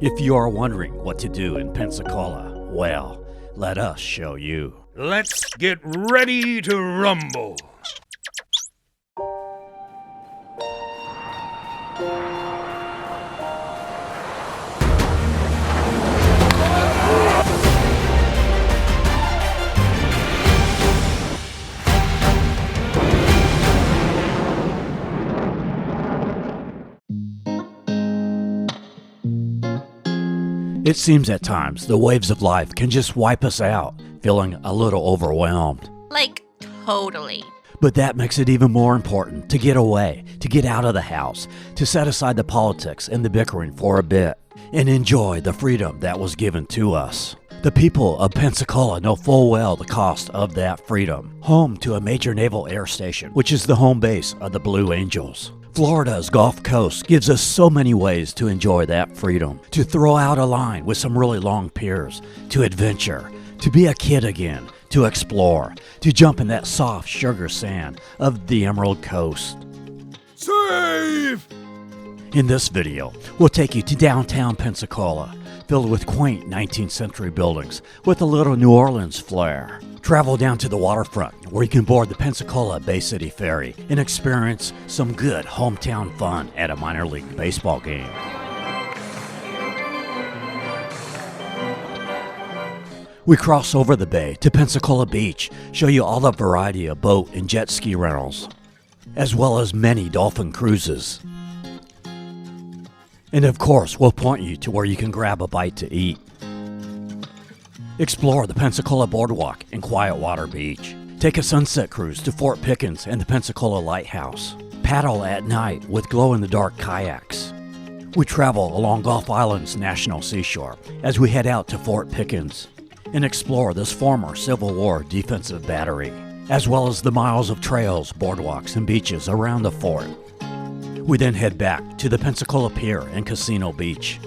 If you are wondering what to do in Pensacola, well, let us show you. Let's get ready to rumble. It seems at times the waves of life can just wipe us out, feeling a little overwhelmed. Like, totally. But that makes it even more important to get away, to get out of the house, to set aside the politics and the bickering for a bit, and enjoy the freedom that was given to us. The people of Pensacola know full well the cost of that freedom. Home to a major naval air station, which is the home base of the Blue Angels. Florida's Gulf Coast gives us so many ways to enjoy that freedom, to throw out a line with some really long piers, to adventure, to be a kid again, to explore, to jump in that soft sugar sand of the Emerald Coast. Save! In this video, we'll take you to downtown Pensacola, filled with quaint 19th century buildings with a little New Orleans flair. Travel down to the waterfront where you can board the Pensacola Bay City Ferry and experience some good hometown fun at a minor league baseball game. We cross over the bay to Pensacola Beach, show you all the variety of boat and jet ski rentals, as well as many Dolphin cruises. And of course, we'll point you to where you can grab a bite to eat. Explore the Pensacola Boardwalk and Quietwater Beach. Take a sunset cruise to Fort Pickens and the Pensacola Lighthouse. Paddle at night with glow-in-the-dark kayaks. We travel along Gulf Island's National Seashore as we head out to Fort Pickens and explore this former Civil War defensive battery, as well as the miles of trails, boardwalks, and beaches around the fort. We then head back to the Pensacola Pier and Casino Beach.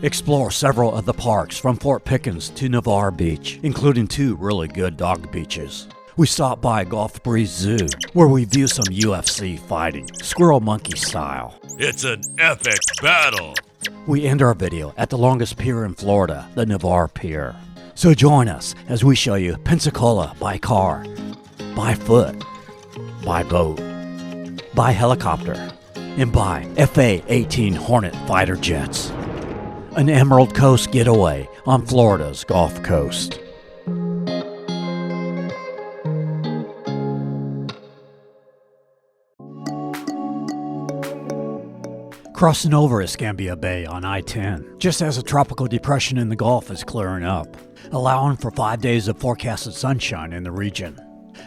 Explore several of the parks from Fort Pickens to Navarre Beach, including 2 really good dog beaches. We stop by Gulf Breeze Zoo, where we view some UFC fighting, squirrel monkey style. It's an epic battle. We end our video at the longest pier in Florida, the Navarre Pier. So join us as we show you Pensacola by car, by foot, by boat, by helicopter, and by FA-18 Hornet fighter jets. An Emerald Coast getaway on Florida's Gulf Coast. Crossing over Escambia Bay on I-10, just as a tropical depression in the Gulf is clearing up, allowing for 5 days of forecasted sunshine in the region.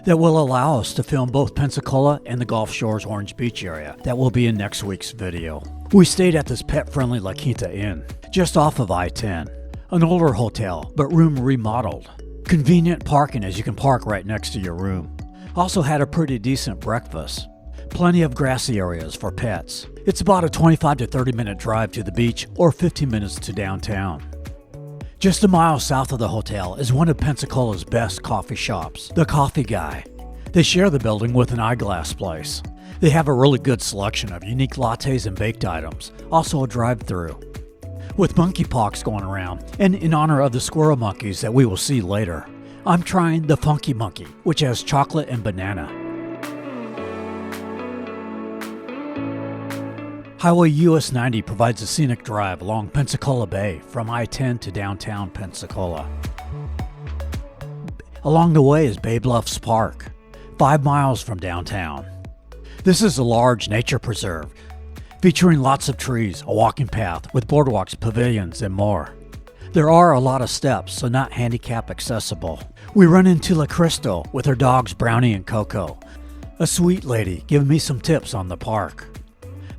That will allow us to film both Pensacola and the Gulf Shores Orange Beach area that will be in next week's video. We stayed at this pet-friendly La Quinta Inn, just off of I-10. An older hotel, but room remodeled. Convenient parking as you can park right next to your room. Also had a pretty decent breakfast. Plenty of grassy areas for pets. It's about a 25 to 30 minute drive to the beach or 15 minutes to downtown. Just a mile south of the hotel is one of Pensacola's best coffee shops, The Coffee Guy. They share the building with an eyeglass place. They have a really good selection of unique lattes and baked items, also a drive-thru. With monkeypox going around, and in honor of the squirrel monkeys that we will see later, I'm trying the Funky Monkey, which has chocolate and banana. Highway US 90 provides a scenic drive along Pensacola Bay from I-10 to downtown Pensacola. Along the way is Bay Bluffs Park, 5 miles from downtown. This is a large nature preserve, featuring lots of trees, a walking path with boardwalks, pavilions, and more. There are a lot of steps, so not handicap accessible. We run into La Cristo with her dogs Brownie and Coco, a sweet lady giving me some tips on the park.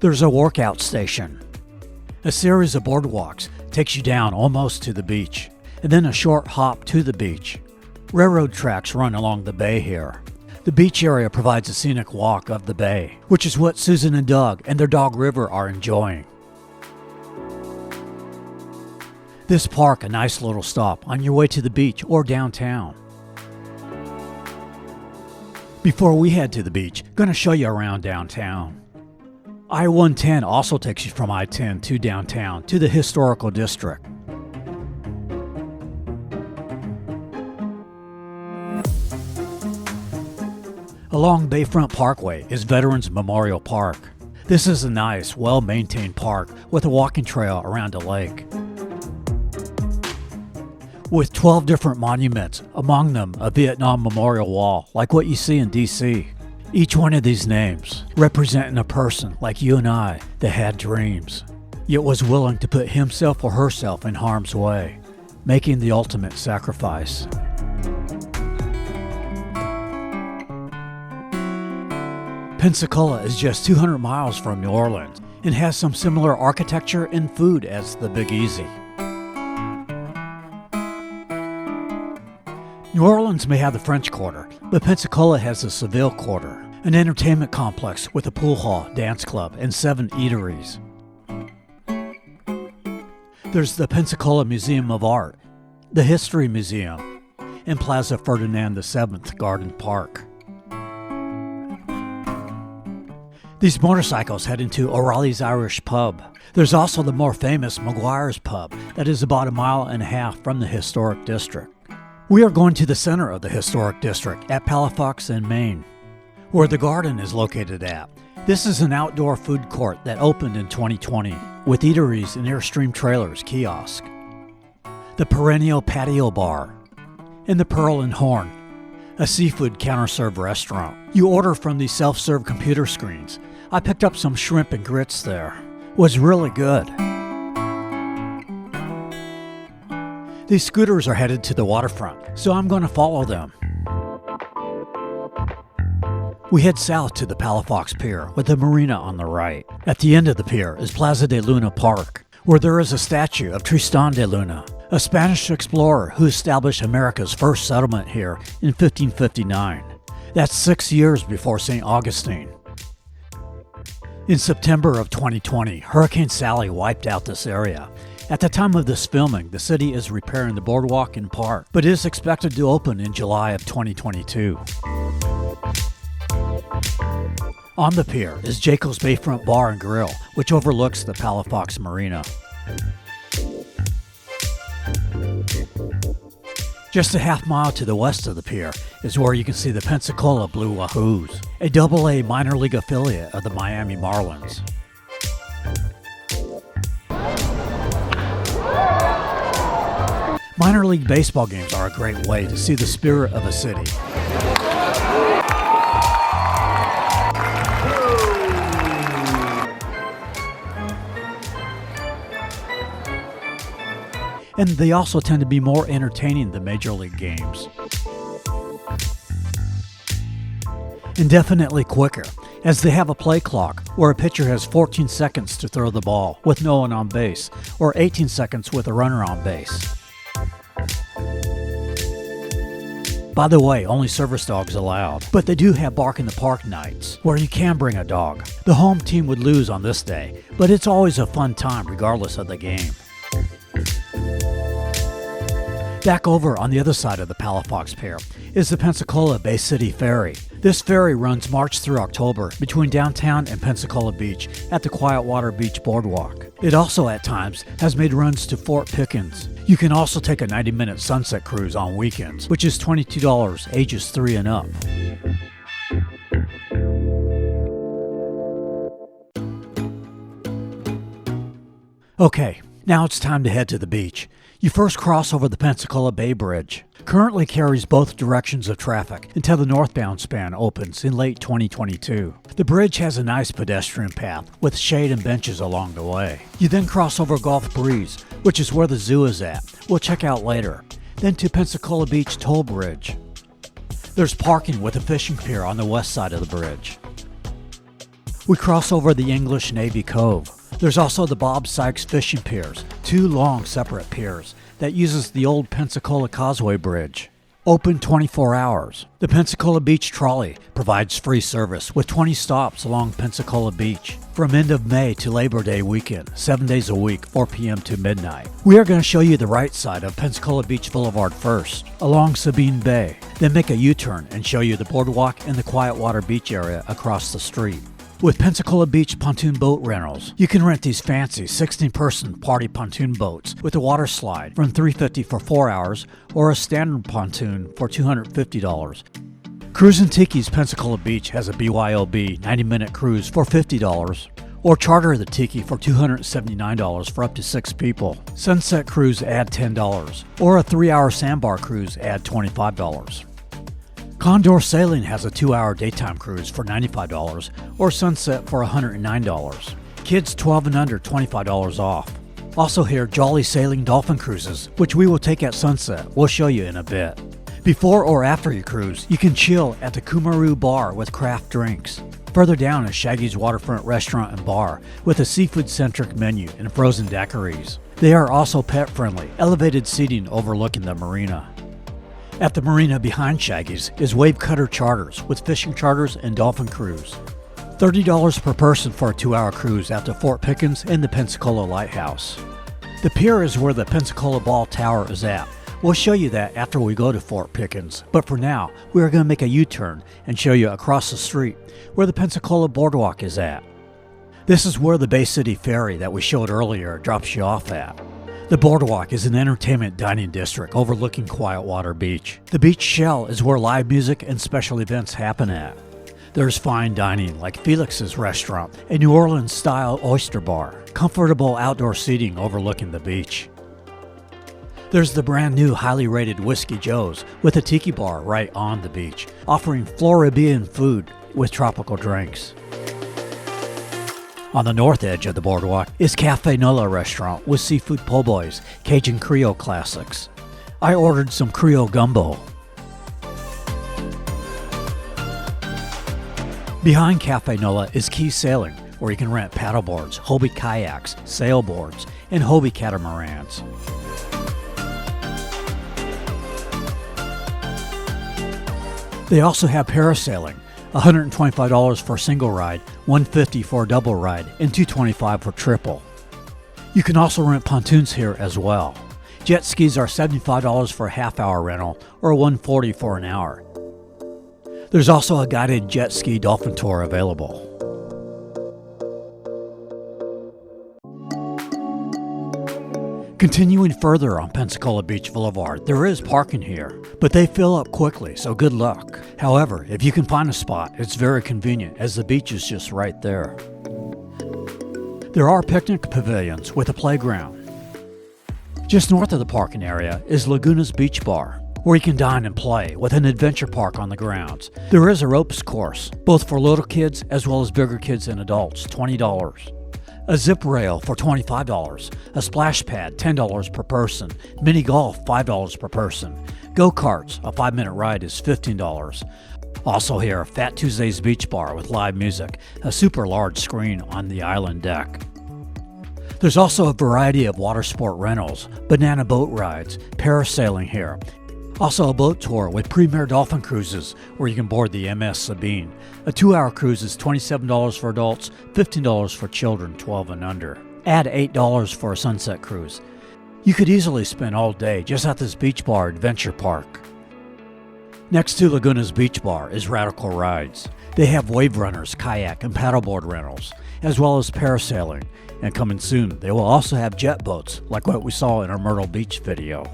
There's a workout station. A series of boardwalks takes you down almost to the beach, and then a short hop to the beach. Railroad tracks run along the bay here. The beach area provides a scenic walk of the bay, which is what Susan and Doug and their dog River are enjoying. This park a nice little stop on your way to the beach or downtown. Before we head to the beach, gonna show you around downtown. I-110 also takes you from I-10 to downtown to the historical district. Along Bayfront Parkway is Veterans Memorial Park. This is a nice, well-maintained park with a walking trail around a lake. With 12 different monuments, among them a Vietnam memorial wall, like what you see in D.C. Each one of these names representing a person like you and I that had dreams, yet was willing to put himself or herself in harm's way, making the ultimate sacrifice. Pensacola is just 200 miles from New Orleans and has some similar architecture and food as the Big Easy. New Orleans may have the French Quarter, but Pensacola has the Seville Quarter, an entertainment complex with a pool hall, dance club, and 7 eateries. There's the Pensacola Museum of Art, the History Museum, and Plaza Ferdinand VII Garden Park. These motorcycles head into O'Reilly's Irish Pub. There's also the more famous McGuire's Pub that is about 1.5 miles from the historic district. We are going to the center of the historic district at Palafox in Maine, where the garden is located at. This is an outdoor food court that opened in 2020 with eateries and Airstream trailers kiosk, the Perennial Patio Bar, and the Pearl and Horn, a seafood counter-serve restaurant. You order from these self-serve computer screens. I picked up some shrimp and grits there. It was really good. These scooters are headed to the waterfront, so I'm going to follow them. We head south to the Palafox Pier with the Marina on the right. At the end of the pier is Plaza de Luna Park, where there is a statue of Tristan de Luna, a Spanish explorer who established America's first settlement here in 1559. That's 6 years before St. Augustine. In September of 2020, Hurricane Sally wiped out this area. At the time of this filming, the city is repairing the boardwalk and park, but is expected to open in July of 2022. On the pier is Jacob's Bayfront Bar and Grill, which overlooks the Palafox Marina. Just a half mile to the west of the pier is where you can see the Pensacola Blue Wahoos, a AA minor league affiliate of the Miami Marlins. Minor league baseball games are a great way to see the spirit of a city. And they also tend to be more entertaining than major league games. And definitely quicker, as they have a play clock where a pitcher has 14 seconds to throw the ball with no one on base, or 18 seconds with a runner on base. By the way, only service dogs allowed, but they do have Bark in the Park nights, where you can bring a dog. The home team would lose on this day, but it's always a fun time regardless of the game. Back over on the other side of the Palafox Pier is the Pensacola Bay City Ferry. This ferry runs March through October between downtown and Pensacola Beach at the Quietwater Beach Boardwalk. It also at times has made runs to Fort Pickens. You can also take a 90-minute sunset cruise on weekends, which is $22 ages 3 and up. Okay, now it's time to head to the beach. You first cross over the Pensacola Bay Bridge. Currently carries both directions of traffic until the northbound span opens in late 2022. The bridge has a nice pedestrian path with shade and benches along the way. You then cross over Gulf Breeze, which is where the zoo is at. We'll check out later. Then to Pensacola Beach Toll Bridge. There's parking with a fishing pier on the west side of the bridge. We cross over the English Navy Cove. There's also the Bob Sykes fishing piers, 2 long separate piers that uses the old Pensacola Causeway Bridge. Open 24 hours. The Pensacola Beach Trolley provides free service with 20 stops along Pensacola Beach from end of May to Labor Day weekend, 7 days a week, 4 p.m. to midnight. We are going to show you the right side of Pensacola Beach Boulevard first, along Sabine Bay, then make a U-turn and show you the boardwalk and the Quietwater Beach area across the street. With Pensacola Beach pontoon boat rentals, you can rent these fancy 16-person party pontoon boats with a water slide from $350 for 4 hours or a standard pontoon for $250. Cruisin Tikis Pensacola Beach has a BYOB 90-minute cruise for $50, or charter the Tiki for $279 for up to 6 people. Sunset Cruise add $10, or a 3-hour sandbar cruise add $25. Condor Sailing has a 2-hour daytime cruise for $95, or sunset for $109. Kids 12 and under $25 off. Also here, Jolly Sailing Dolphin Cruises, which we will take at sunset. We'll show you in a bit. Before or after your cruise, you can chill at the Kumaru Bar with craft drinks. Further down is Shaggy's Waterfront Restaurant and Bar with a seafood-centric menu and frozen daiquiris. They are also pet-friendly, elevated seating overlooking the marina. At the marina behind Shaggy's is Wave Cutter Charters with fishing charters and dolphin cruise. $30 per person for a 2-hour cruise out to Fort Pickens and the Pensacola Lighthouse. The Pier is where the Pensacola Ball Tower is at. We'll show you that after we go to Fort Pickens, but for now, we are going to make a U-turn and show you across the street where the Pensacola Boardwalk is at. This is where the Bay City Ferry that we showed earlier drops you off at. The Boardwalk is an entertainment dining district overlooking Quietwater Beach. The beach shell is where live music and special events happen at. There's fine dining like Felix's Restaurant, a New Orleans-style oyster bar, comfortable outdoor seating overlooking the beach. There's the brand new highly rated Whiskey Joe's with a tiki bar right on the beach, offering Floridian food with tropical drinks. On the north edge of the boardwalk is Cafe Nola Restaurant with seafood po' boys, Cajun Creole classics. I ordered some Creole gumbo. Behind Cafe Nola is Key Sailing, where you can rent paddleboards, Hobie kayaks, sailboards, and Hobie catamarans. They also have parasailing, $125 for a single ride, $150 for a double ride, and $225 for triple. You can also rent pontoons here as well. Jet skis are $75 for a half-hour rental or $140 for an hour. There's also a guided jet ski dolphin tour available. Continuing further on Pensacola Beach Boulevard, there is parking here, but they fill up quickly, so good luck. However, if you can find a spot, it's very convenient as the beach is just right there. There are picnic pavilions with a playground. Just north of the parking area is Laguna's Beach Bar, where you can dine and play with an adventure park on the grounds. There is a ropes course, both for little kids as well as bigger kids and adults, $20. A zip rail for $25, a splash pad $10 per person, mini golf $5 per person, go-karts, a 5-minute ride is $15. Also here, Fat Tuesday's Beach Bar with live music, a super large screen on the island deck. There's also a variety of water sport rentals, banana boat rides, parasailing here. Also a boat tour with Premier Dolphin Cruises where you can board the MS Sabine. A 2-hour cruise is $27 for adults, $15 for children 12 and under. Add $8 for a sunset cruise. You could easily spend all day just at this beach bar adventure park. Next to Laguna's Beach Bar is Radical Rides. They have wave runners, kayak, and paddleboard rentals, as well as parasailing. And coming soon, they will also have jet boats like what we saw in our Myrtle Beach video.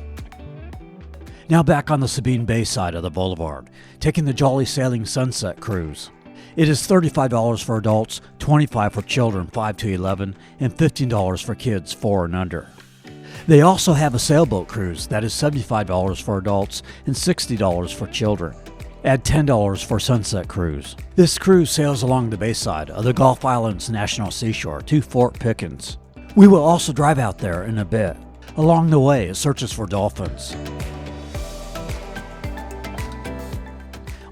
Now back on the Sabine Bay side of the boulevard, taking the Jolly Sailing Sunset Cruise. It is $35 for adults, $25 for children 5 to 11, and $15 for kids 4 and under. They also have a sailboat cruise that is $75 for adults and $60 for children. Add $10 for Sunset Cruise. This cruise sails along the bayside of the Gulf Islands National Seashore to Fort Pickens. We will also drive out there in a bit. Along the way, it searches for dolphins.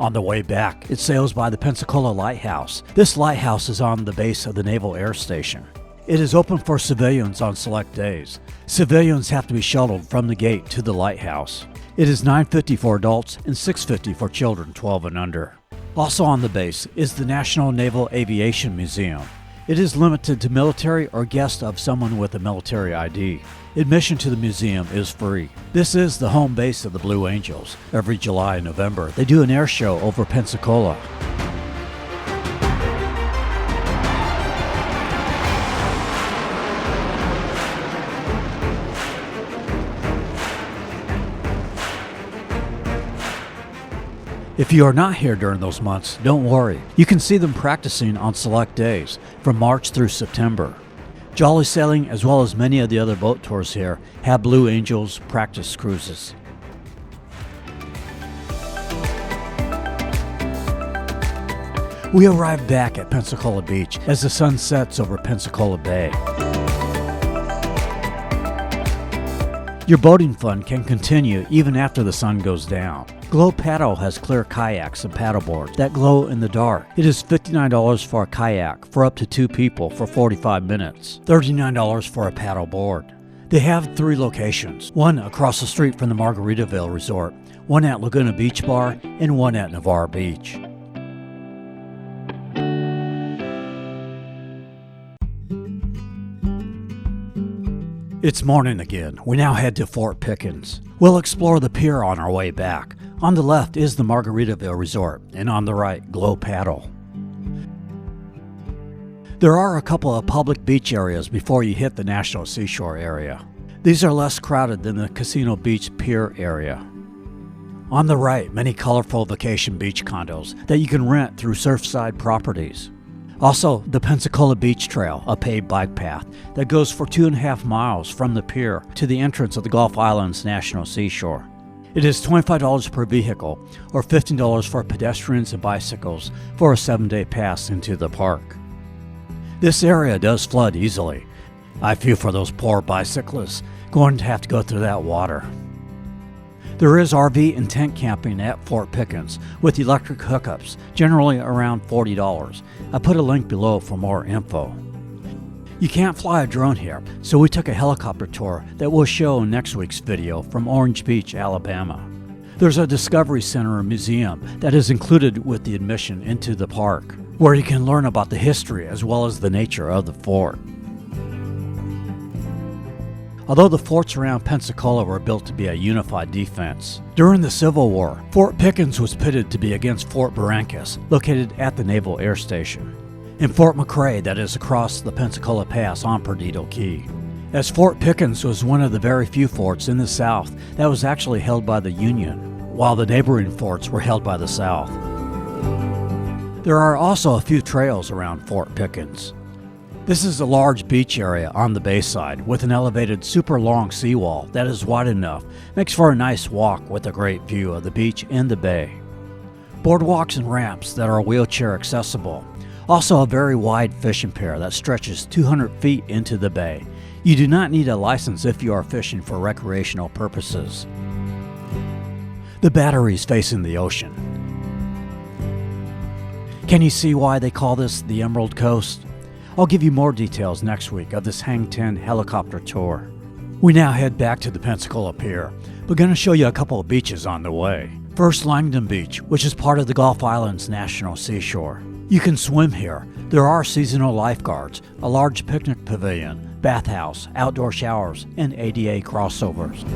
On the way back, it sails by the Pensacola Lighthouse. This lighthouse is on the base of the Naval Air Station. It is open for civilians on select days. Civilians have to be shuttled from the gate to the lighthouse. It is $9.50 for adults and $6.50 for children 12 and under. Also on the base is the National Naval Aviation Museum. It is limited to military or guests of someone with a military ID. Admission to the museum is free. This is the home base of the Blue Angels. Every July and November, they do an air show over Pensacola. If you are not here during those months, don't worry. You can see them practicing on select days from March through September. Jolly Sailing, as well as many of the other boat tours here, have Blue Angels practice cruises. We arrived back at Pensacola Beach as the sun sets over Pensacola Bay. Your boating fun can continue even after the sun goes down. Glow Paddle has clear kayaks and paddleboards that glow in the dark. It is $59 for a kayak for up to 2 people for 45 minutes, $39 for a paddleboard. They have 3 locations, one across the street from the Margaritaville Resort, one at Laguna Beach Bar, and one at Navarre Beach. It's morning again. We now head to Fort Pickens. We'll explore the pier on our way back. On the left is the Margaritaville Resort, and on the right, Glow Paddle. There are a couple of public beach areas before you hit the National Seashore area. These are less crowded than the Casino Beach Pier area. On the right, many colorful vacation beach condos that you can rent through Surfside Properties. Also, the Pensacola Beach Trail, a paved bike path that goes for 2.5 miles from the pier to the entrance of the Gulf Islands National Seashore. It is $25 per vehicle, or $15 for pedestrians and bicycles for a 7-day pass into the park. This area does flood easily. I feel for those poor bicyclists going to have to go through that water. There is RV and tent camping at Fort Pickens with electric hookups, generally around $40. I put a link below for more info. You can't fly a drone here, so we took a helicopter tour that we'll show in next week's video from Orange Beach, Alabama. There's a Discovery Center and museum that is included with the admission into the park, where you can learn about the history as well as the nature of the fort. Although the forts around Pensacola were built to be a unified defense, during the Civil War, Fort Pickens was pitted to be against Fort Barrancas, located at the Naval Air Station, and Fort McRae that is across the Pensacola Pass on Perdido Key. As Fort Pickens was one of the very few forts in the South that was actually held by the Union, while the neighboring forts were held by the South. There are also a few trails around Fort Pickens. This is a large beach area on the bayside with an elevated super long seawall that is wide enough, makes for a nice walk with a great view of the beach and the bay. Boardwalks and ramps that are wheelchair accessible. Also a very wide fishing pier that stretches 200 feet into the bay. You do not need a license if you are fishing for recreational purposes. The batteries facing the ocean. Can you see why they call this the Emerald Coast? I'll give you more details next week of this Hang 10 helicopter tour. We now head back to the Pensacola Pier. We're going to show you a couple of beaches on the way. First, Langdon Beach, which is part of the Gulf Islands National Seashore. You can swim here. There are seasonal lifeguards, a large picnic pavilion, bathhouse, outdoor showers, and ADA crossovers.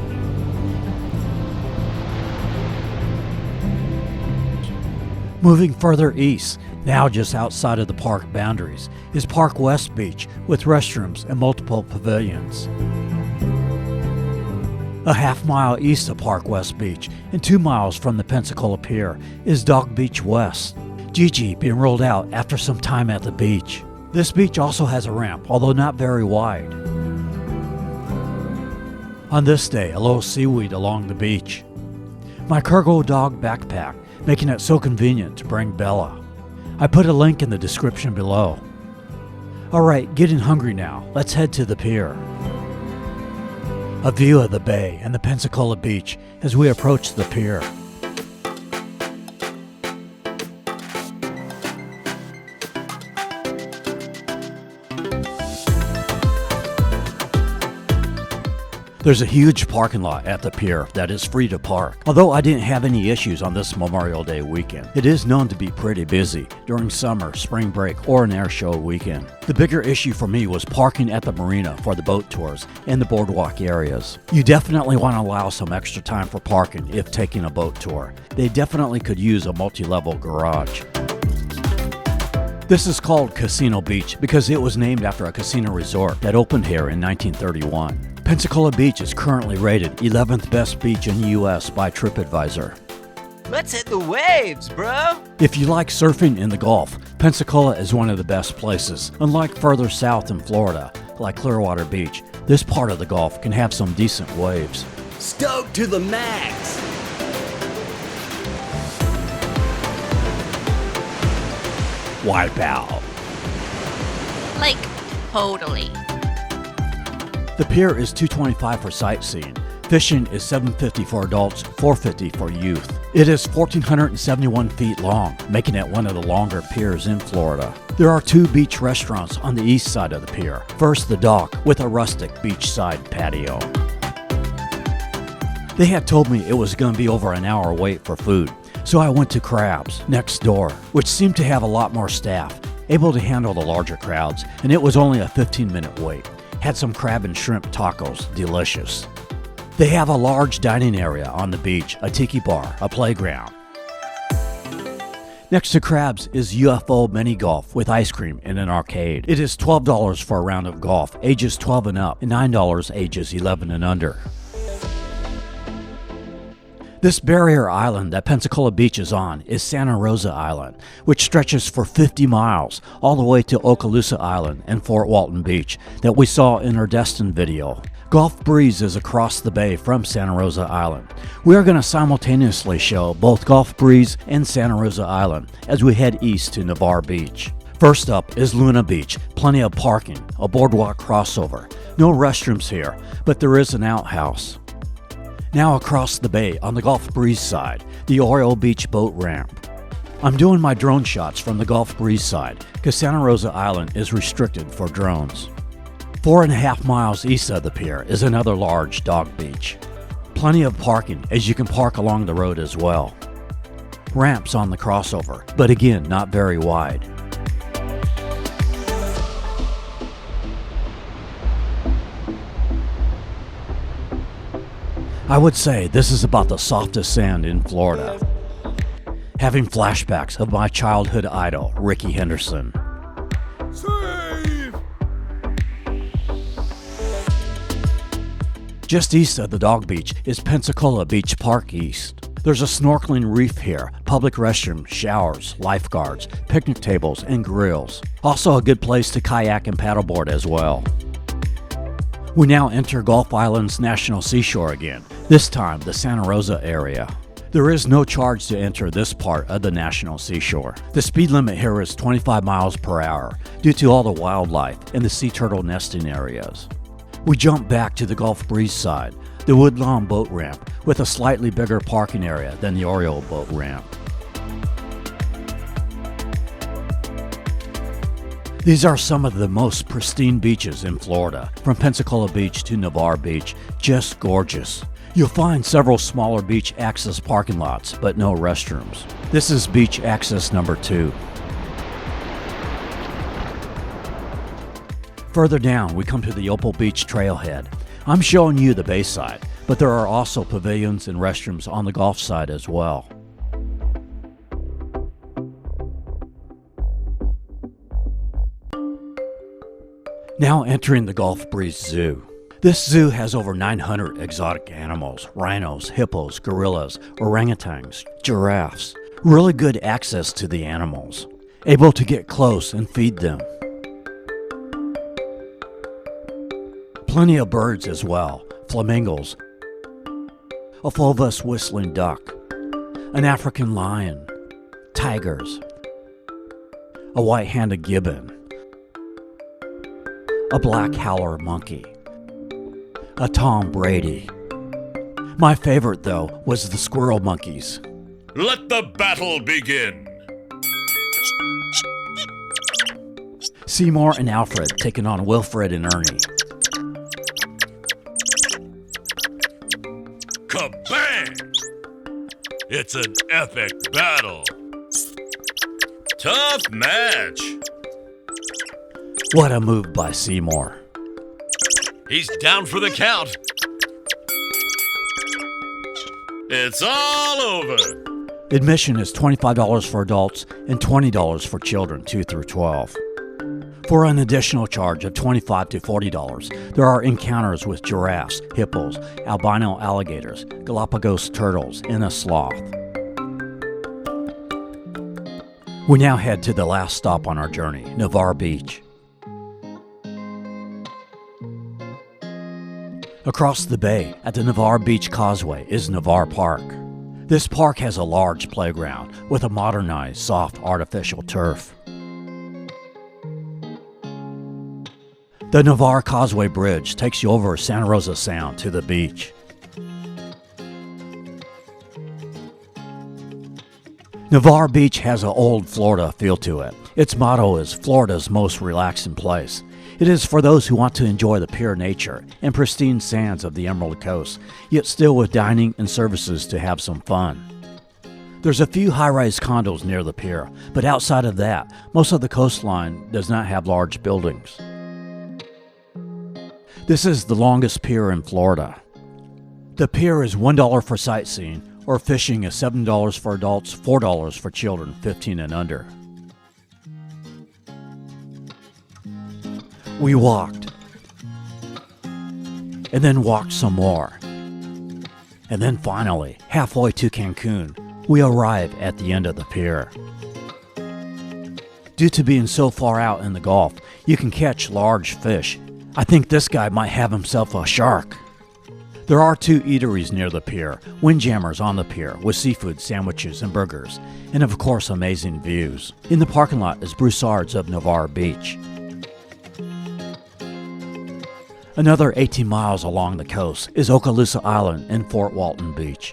Moving further east, now just outside of the park boundaries, is Park West Beach with restrooms and multiple pavilions. A half-mile east of Park West Beach and 2 miles from the Pensacola Pier is Dog Beach West, Gigi being rolled out after some time at the beach. This beach also has a ramp, although not very wide. On this day, a little seaweed along the beach. My cargo dog backpack, making it so convenient to bring Bella. I put a link in the description below. Alright, getting hungry now. Let's head to the pier. A view of the bay and the Pensacola Beach as we approach the pier. There's a huge parking lot at the pier that is free to park. Although I didn't have any issues on this Memorial Day weekend, it is known to be pretty busy during summer, spring break, or an air show weekend. The bigger issue for me was parking at the Marina for the boat tours and the boardwalk areas. You definitely want to allow some extra time for parking if taking a boat tour. They definitely could use a multi-level garage. This is called Casino Beach because it was named after a casino resort that opened here in 1931. Pensacola Beach is currently rated 11th best beach in the U.S. by TripAdvisor. Let's hit the waves, bro! If you like surfing in the Gulf, Pensacola is one of the best places. Unlike further south in Florida, like Clearwater Beach, this part of the Gulf can have some decent waves. Stoked to the max! Wipe out. Like, totally. The pier is $225 for sightseeing. Fishing is $750 for adults, $450 for youth. It is 1,471 feet long, making it one of the longer piers in Florida. There are 2 beach restaurants on the east side of the pier. First, the Dock, with a rustic beachside patio. They had told me it was going to be over an hour wait for food, so I went to Crab's, next door, which seemed to have a lot more staff, able to handle the larger crowds, and it was only a 15-minute wait. Had some crab and shrimp tacos, delicious. They have a large dining area on the beach, a tiki bar, a playground. Next to Crab's is UFO Mini Golf with ice cream and an arcade. It is $12 for a round of golf, ages 12 and up, and $9 ages 11 and under. This barrier island that Pensacola Beach is on is Santa Rosa Island, which stretches for 50 miles all the way to Okaloosa Island and Fort Walton Beach that we saw in our Destin video. Gulf Breeze is across the bay from Santa Rosa Island. We are going to simultaneously show both Gulf Breeze and Santa Rosa Island as we head east to Navarre Beach. First up is Luna Beach, plenty of parking, a boardwalk crossover. No restrooms here, but there is an outhouse. Now across the bay on the Gulf Breeze side, the Oriole Beach boat ramp. I'm doing my drone shots from the Gulf Breeze side because Santa Rosa Island is restricted for drones. 4.5 miles east of the pier is another large dog beach. Plenty of parking, as you can park along the road as well. Ramps on the crossover, but again, not very wide. I would say this is about the softest sand in Florida. Having flashbacks of my childhood idol, Ricky Henderson. Just east of the dog beach is Pensacola Beach Park East. There's a snorkeling reef here, public restrooms, showers, lifeguards, picnic tables, and grills. Also a good place to kayak and paddleboard as well. We now enter Gulf Island's National Seashore again, this time the Santa Rosa area. There is no charge to enter this part of the National Seashore. The speed limit here is 25 miles per hour due to all the wildlife and the sea turtle nesting areas. We jump back to the Gulf Breeze side, the Woodlawn boat ramp with a slightly bigger parking area than the Oriole boat ramp. These are some of the most pristine beaches in Florida, from Pensacola Beach to Navarre Beach, just gorgeous. You'll find several smaller beach access parking lots, but no restrooms. This is beach access number 2. Further down, we come to the Opal Beach trailhead. I'm showing you the bay side, but there are also pavilions and restrooms on the Gulf side as well. Now entering the Gulf Breeze Zoo. This zoo has over 900 exotic animals, rhinos, hippos, gorillas, orangutans, giraffes. Really good access to the animals. Able to get close and feed them. Plenty of birds as well, flamingos, a fulvous whistling duck, an African lion, tigers, a white-handed gibbon, a black howler monkey, a Tom Brady. My favorite, though, was the squirrel monkeys. Let the battle begin! Seymour and Alfred taking on Wilfred and Ernie. Kabang! It's an epic battle. Tough match. What a move by Seymour. He's down for the count. It's all over. Admission is $25 for adults and $20 for children 2 through 12. For an additional charge of $25 to $40, there are encounters with giraffes, hippos, albino alligators, Galapagos turtles, and a sloth. We now head to the last stop on our journey, Narre Beach. Across the bay at the Narre Beach Causeway is Navarre Park. This park has a large playground with a modernized, soft, artificial turf. The Navarre Causeway Bridge takes you over Santa Rosa Sound to the beach. Navarre Beach has an old Florida feel to it. Its motto is Florida's most relaxing place. It is for those who want to enjoy the pure nature and pristine sands of the Emerald Coast, yet still with dining and services to have some fun. There's a few high-rise condos near the pier, but outside of that, most of the coastline does not have large buildings. This is the longest pier in Florida. The pier is $1 for sightseeing, or fishing is $7 for adults, $4 for children 15 and under. We walked, and then walked some more. And then finally, halfway to Cancun, we arrive at the end of the pier. Due to being so far out in the Gulf, you can catch large fish. I think this guy might have himself a shark. There are 2 eateries near the pier, Windjammers on the pier with seafood, sandwiches, and burgers, and of course amazing views. In the parking lot is Broussard's of Narre Beach. Another 18 miles along the coast is Okaloosa Island and Fort Walton Beach.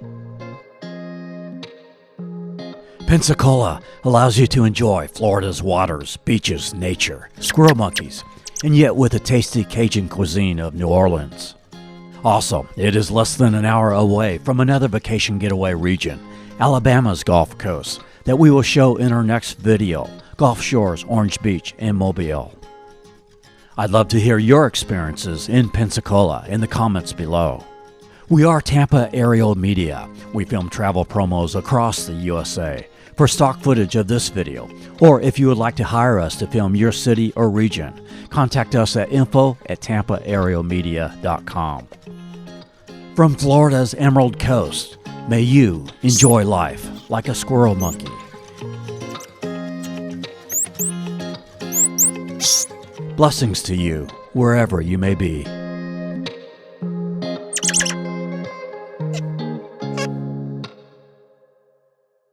Pensacola allows you to enjoy Florida's waters, beaches, nature, squirrel monkeys, and yet with a tasty Cajun cuisine of New Orleans. Also, it is less than an hour away from another vacation getaway region, Alabama's Gulf Coast, that we will show in our next video, Gulf Shores, Orange Beach, and Mobile. I'd love to hear your experiences in Pensacola in the comments below. We are Tampa Aerial Media. We film travel promos across the USA. For stock footage of this video, or if you would like to hire us to film your city or region, contact us at info@tampaaerialmedia.com. From Florida's Emerald Coast, may you enjoy life like a squirrel monkey. Blessings to you, wherever you may be.